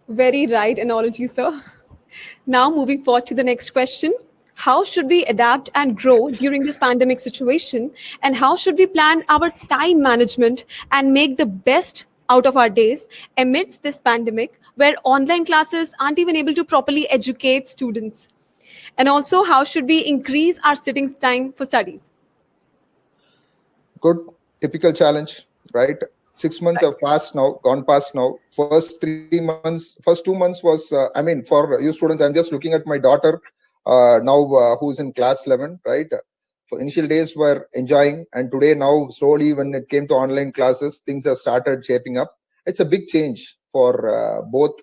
Very right analogy, sir. Now, moving forward to the next question. How should we adapt and grow during this pandemic situation? And how should we plan our time management and make the best out of our days amidst this pandemic where online classes aren't even able to properly educate students? And also, how should we increase our sitting time for studies? Good, typical challenge, right? 6 months have passed now, gone past now. First 2 months was, for you students, I'm just looking at my daughter now, who's in class 11, right? For initial days were enjoying, and today now slowly, when it came to online classes, things have started shaping up. It's a big change for both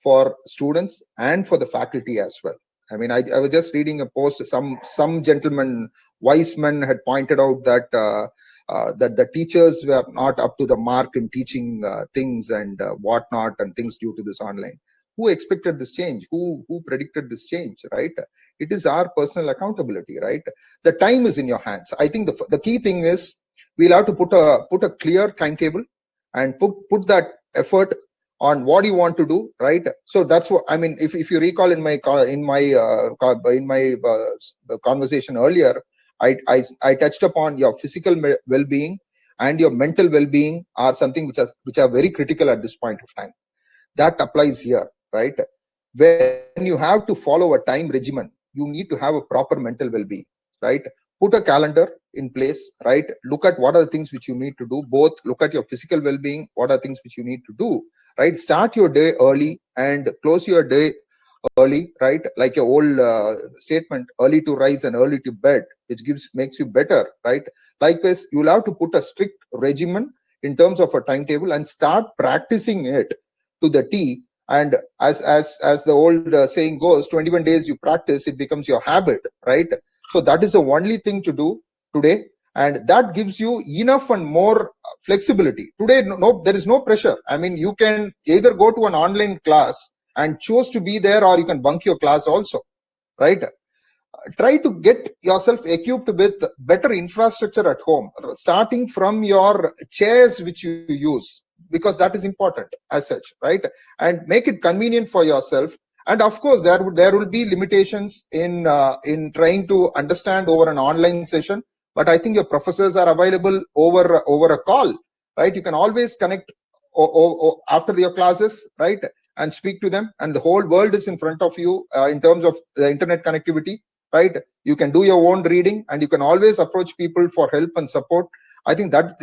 for students and for the faculty as well. I mean, I was just reading a post. Some gentleman, wise men, had pointed out that that the teachers were not up to the mark in teaching things and whatnot and things due to this online. Who expected this change? Who predicted this change, right? It is our personal accountability, right? The time is in your hands. I think the key thing is we'll have to put a clear timetable and put that effort on what you want to do, right? So that's what I mean. If you recall in my conversation earlier, I touched upon your physical well-being and your mental well-being are something which are very critical at this point of time. That applies here, right? When you have to follow a time regimen, you need to have a proper mental well-being, right? Put a calendar in place, right? Look at what are the things which you need to do. Both look at your physical well-being, what are things which you need to do, right? Start your day early and close your day early, right? Like your old statement, early to rise and early to bed, which makes you better, right? Likewise, you'll have to put a strict regimen in terms of a timetable and start practicing it to the T. And as the old saying goes, 21 days you practice, it becomes your habit, right? So that is the only thing to do today, and that gives you enough and more flexibility. Today, no, there is no pressure. I mean, you can either go to an online class and choose to be there, or you can bunk your class also, right? Try to get yourself equipped with better infrastructure at home, starting from your chairs which you use, because that is important as such, right? And make it convenient for yourself. And of course, there will be limitations in trying to understand over an online session, but I think your professors are available over a call, right? You can always connect after your classes, right, and speak to them, and the whole world is in front of you in terms of the internet connectivity, right? You can do your own reading, and you can always approach people for help and support. I think that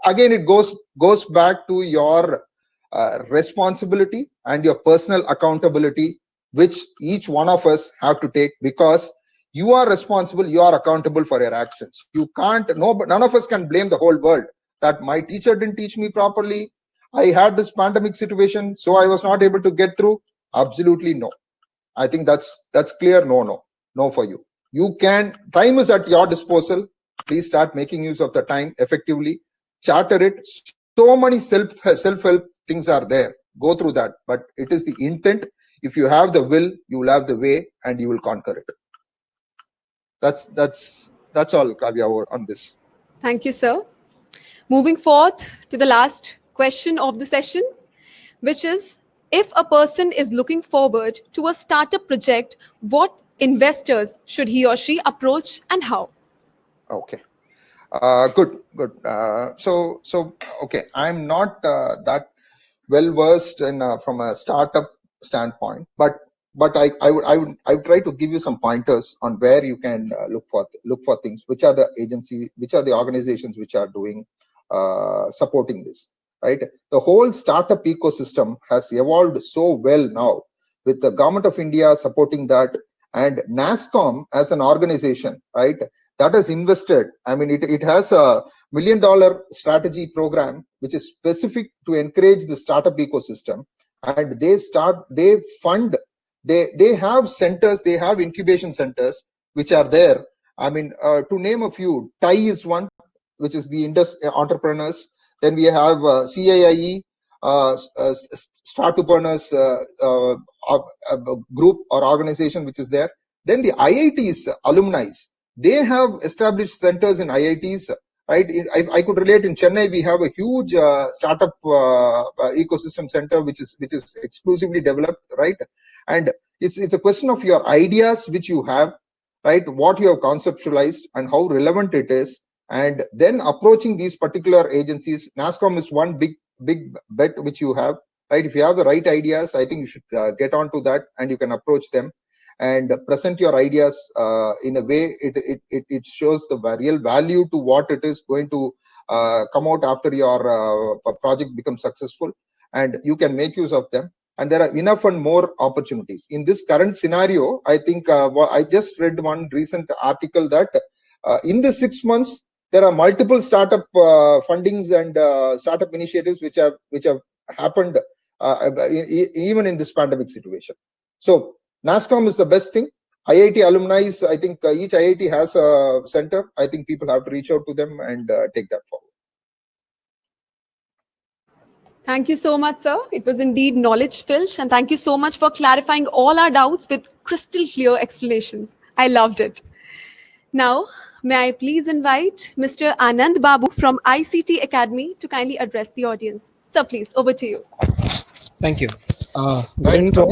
again it goes back to your responsibility and your personal accountability, which each one of us have to take, because you are responsible, you are accountable for your actions. You can't, none of us can blame the whole world that my teacher didn't teach me properly, I had this pandemic situation, so I was not able to get through. Absolutely no. I think that's clear. No for you. You can, time is at your disposal. Please start making use of the time effectively. Charter it. So many self-help things are there. Go through that. But it is the intent. If you have the will, you will have the way, and you will conquer it. That's all, Kavya, on this. Thank you, sir. Moving forth to the last question of the session, which is, if a person is looking forward to a startup project, what investors should he or she approach and how? Okay. Good. So okay, I'm not that well versed in from a startup standpoint, but I would try to give you some pointers on where you can look for things, which are the agency, which are the organizations which are doing supporting this, right? The whole startup ecosystem has evolved so well now, with the government of India supporting that, and NASSCOM as an organization, right, that has invested. I mean, it has a $1 million strategy program which is specific to encourage the startup ecosystem, and they fund, they have centers, they have incubation centers which are there. I mean, to name a few, TIE is one, which is the entrepreneurs. Then we have CIIE, Startupreneurs group or organization which is there. Then the IITs alumni, they have established centers in IITs, right? I could relate, in Chennai we have a huge startup ecosystem center which is exclusively developed, right? And it's a question of your ideas which you have, right, what you have conceptualized and how relevant it is, and then approaching these particular agencies. NASSCOM is one big bet which you have, right? If you have the right ideas, I think you should get on to that, and you can approach them and present your ideas in a way it shows the real value to what it is going to come out after your project becomes successful, and you can make use of them. And there are enough and more opportunities in this current scenario. I think I just read one recent article that in the 6 months there are multiple startup fundings and startup initiatives which have happened even in this pandemic situation. So NASSCOM is the best thing. IIT alumni, I think each IIT has a center. I think people have to reach out to them and take that forward. Thank you so much, sir. It was indeed knowledge-filled, and thank you so much for clarifying all our doubts with crystal clear explanations. I loved it. Now, may I please invite Mr. Anand Babu from ICT Academy to kindly address the audience. Sir, please, over to you. Thank you. Good intro.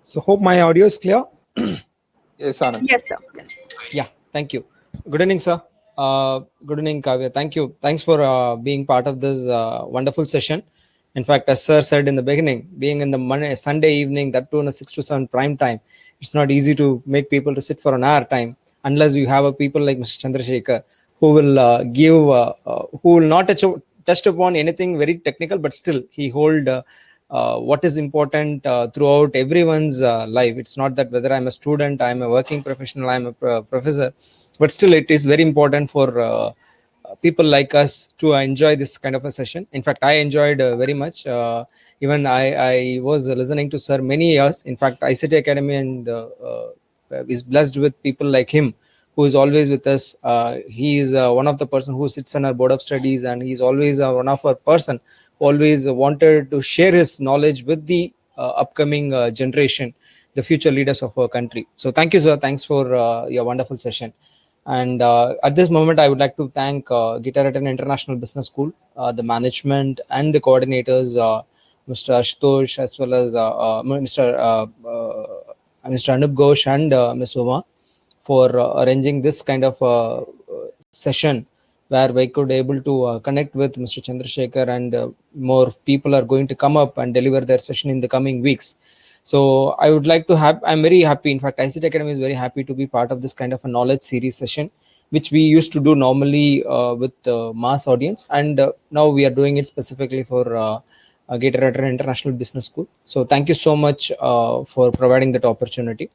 So, hope my audio is clear. Yes, Anand. Yes, sir. Yes. Yeah, thank you. Good evening, sir. Good evening, Kavya. Thank you. Thanks for being part of this wonderful session. In fact, as sir said in the beginning, being in the Sunday evening, that too in a 6 to 7 prime time, it's not easy to make people to sit for an hour time unless you have a people like Mr. Chandrasekhar who will who will not touch upon anything very technical, but still he hold what is important throughout everyone's life. It's not that whether I'm a student, I'm a working professional, I'm a professor, but still it is very important for people like us to enjoy this kind of a session. In fact, I enjoyed very much. Even I was listening to Sir many years. In fact, ICT Academy and is blessed with people like him, who is always with us. He is one of the person who sits on our board of studies, and he's always one of our person who always wanted to share his knowledge with the upcoming generation, the future leaders of our country. So thank you, sir. Thanks for your wonderful session. And at this moment, I would like to thank Guitaratan International Business School, the management and the coordinators, Mr. Ashutosh, as well as Mr. Anup Ghosh and Ms. Uma, for arranging this kind of session where we could able to connect with Mr. Chandrasekhar, and more people are going to come up and deliver their session in the coming weeks. So I would like to have, I'm very happy. In fact, ICT Academy is very happy to be part of this kind of a knowledge series session, which we used to do normally with mass audience. And now we are doing it specifically for Gator International Business School. So thank you so much for providing that opportunity.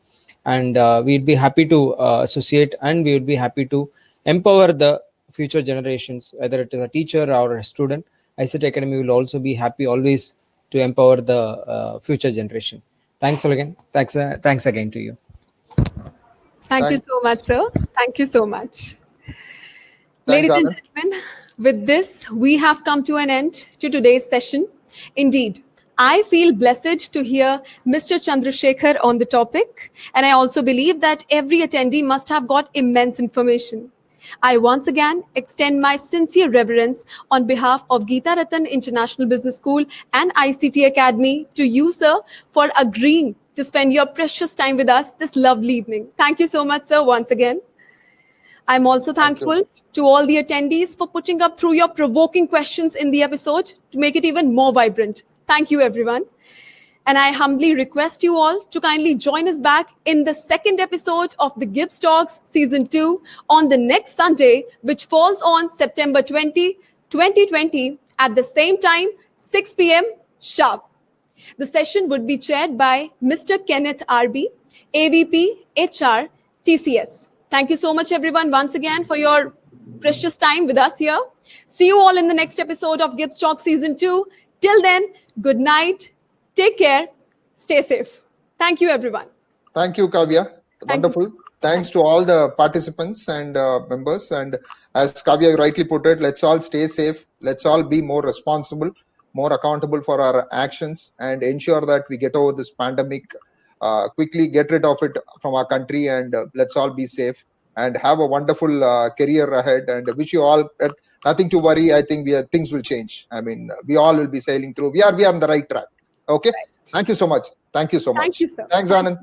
And we'd be happy to associate, and we would be happy to empower the future generations, whether it is a teacher or a student. ICT Academy will also be happy always to empower the future generation. Thanks again. Thanks again to you. Thank you Thank- so much, sir. Thank you so much. Thanks, Ladies and Anand. gentlemen, with this, we have come to an end to today's session. Indeed, I feel blessed to hear Mr. Chandrasekhar on the topic, and I also believe that every attendee must have got immense information. I once again extend my sincere reverence on behalf of Geeta Ratan International Business School and ICT Academy to you, sir, for agreeing to spend your precious time with us this lovely evening. Thank you so much, sir, once again. I'm also Thank you. thankful to all the attendees for putting up through your provoking questions in the episode to make it even more vibrant. Thank you, everyone. And I humbly request you all to kindly join us back in the second episode of the GIBS Talks Season 2 on the next Sunday, which falls on September 20, 2020 at the same time, 6 p.m. sharp. The session would be chaired by Mr. Kenneth RB, AVP HR TCS. Thank you so much, everyone, once again for your precious time with us here. See you all in the next episode of GIBS Talk Season 2. Till then, good night. Take care. Stay safe. Thank you, everyone. Thank you, Kavya. Wonderful. Thanks to all the participants and members. And as Kavya rightly put it, let's all stay safe. Let's all be more responsible, more accountable for our actions, and ensure that we get over this pandemic, quickly get rid of it from our country, and let's all be safe and have a wonderful career ahead. And wish you all nothing to worry. I think things will change. I mean, we all will be sailing through. We are on the right track. Okay. Thank you so much. Thank you so much. Thank you, sir. Thanks, Anand.